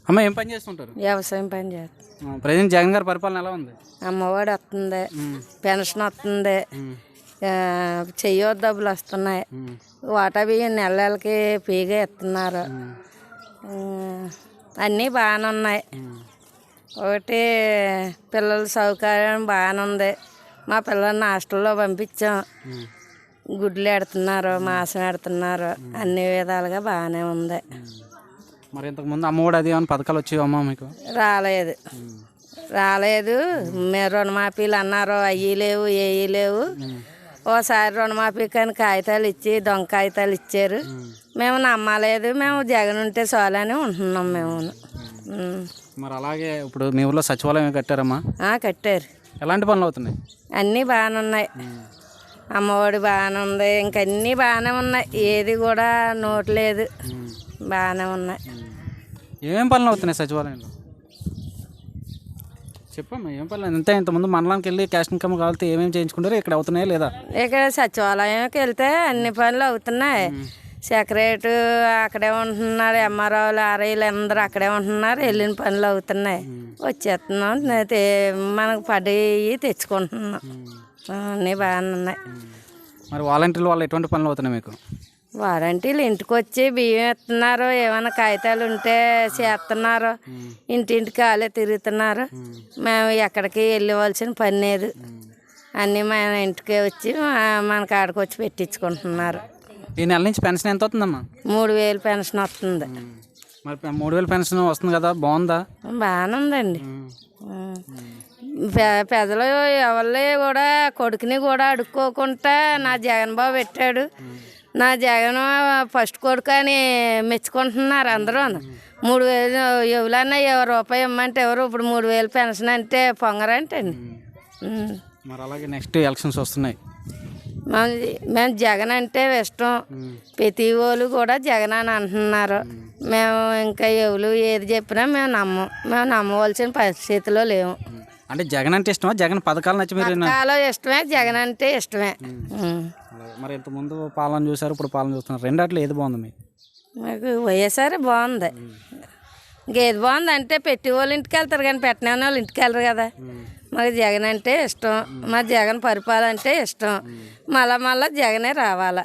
అమ్మ ఏం పని చేస్తుంటారు? వ్యవసాయం పని చేస్తాం. ప్రజెంట్ జగన్ గారి పరిపాలన ఎలా ఉంది? అమ్మఒడి వస్తుంది, పెన్షన్ వస్తుంది, చెయ్యొద్దు డబ్బులు వస్తున్నాయి, వాటా బియ్యం నెల నెలకి ఫ్రీగా ఇస్తున్నారు. అన్నీ బాగానే ఉన్నాయి. ఒకటి పిల్లల సౌకర్యం బాగానే ఉంది. మా పిల్లల్ని హాస్టల్లో పంపించాం. గుడ్లు పెడుతున్నారు, మాంసం పెడుతున్నారు, అన్ని విధాలుగా బాగానే ఉంది. మరి ఇంతకుముందు అమ్మఒడి అది ఏమైనా పథకాలు వచ్చేవమ్మా మీకు? రాలేదు. మీరు రుణమాఫీలు అన్నారు, అయ్యి లేవు, ఏవి లేవు. ఓసారి రుణమాఫీ కానీ కాగితాలు ఇచ్చి దొంగ కాగితాలు ఇచ్చారు. మేము నమ్మలేదు. మేము జగన్ ఉంటే చాలని ఉంటున్నాం మేము. మరి అలాగే ఇప్పుడు మీ ఊళ్ళో సచివాలయం కట్టారమ్మా? కట్టారు. ఎలాంటి పనులు అవుతున్నాయి? అన్నీ బాగానే ఉన్నాయి. అమ్మఒడి బాగానే ఉంది, ఇంకన్నీ బాగానే ఉన్నాయి. ఏది కూడా నోటు లేదు, బాగానే ఉన్నాయి. ఏమేం పనులు అవుతున్నాయి సచివాలయంలో? చెప్పమ్మా, ఏం పనులు? ఇంతకుముందు మండలానికి వెళ్ళి క్యాష్ ఇన్కమ్ కావాలంటే ఏమేమి చేయించుకుంటారు, ఇక్కడ అవుతున్నాయా లేదా? ఇక్కడ సచివాలయంకి వెళ్తే అన్ని పనులు అవుతున్నాయి. సెక్రటరీ అక్కడే ఉంటున్నారు, ఎంఆర్ఓలు ఆర్ఐలు అందరూ అక్కడే ఉంటున్నారు. వెళ్ళిన పనులు అవుతున్నాయి, వచ్చేస్తున్నాం. మనకు పడి తెచ్చుకుంటున్నాం. అన్నీ బాగానే ఉన్నాయి. మరి వాలంటీర్లు వాళ్ళు ఎటువంటి పనులు అవుతున్నాయి మీకు? వారంటీలు ఇంటికి వచ్చి బియ్యం ఇస్తున్నారు, ఏమైనా కాగితాలు ఉంటే చేస్తున్నారు, ఇంటింటికి వాళ్ళే తిరుగుతున్నారు. మేము ఎక్కడికి వెళ్ళవలసిన పని లేదు. అన్నీ మన ఇంటికి వచ్చి మన కాడికి వచ్చి పెట్టించుకుంటున్నారు. ఈ నెల నుంచి పెన్షన్ ఎంత అవుతుందమ్మా? 3000 పెన్షన్ వస్తుంది. మరి 3000 పెన్షన్ వస్తుంది కదా, బాగుందా? బాగానే ఉందండి. పెద్దలు ఎవరి కూడా కొడుకుని కూడా అడుక్కోకుండా నా జగన్ బాబు పెట్టాడు. నా జగన్ ఫస్ట్ కొడుకు అని మెచ్చుకుంటున్నారు అందరూ. 3000 ఎవరన్నా రూపాయి ఇమ్మంటే ఎవరు? ఇప్పుడు 3000 పెన్షన్ అంటే పొంగరంటే అండి. మరి అలాగే నెక్స్ట్ ఎలక్షన్స్ వస్తున్నాయి. మేము జగన్ అంటే ఇష్టం. ప్రతి వాళ్ళు కూడా జగన్ అని అంటున్నారు. మేము ఇంకా ఎవరు ఏది చెప్పినా మేము నమ్మవలసిన పరిస్థితిలో లేము. అంటే జగన్ అంటే ఇష్టమా? జగన్ పథకాలు నచ్చి మీరు? పథకాలు ఇష్టమే, జగన్ అంటే ఇష్టమే. మరి ఇంతకుముందు పాలన చూసారు, ఇప్పుడు పాలన చూస్తున్నారు. రెండాట్లో ఏది బాగుంది మీకు? మాకు వైఎస్ఆర్ బాగుంది. ఇంకేది బాగుంది అంటే పెట్టి వాళ్ళు ఇంటికి వెళ్తారు కానీ పెట్టిన వాళ్ళు ఇంటికి వెళ్ళరు కదా. మాకు జగన్ అంటే ఇష్టం. మా జగన్ పరిపాలన అంటే ఇష్టం. మళ్ళా జగనే రావాలా.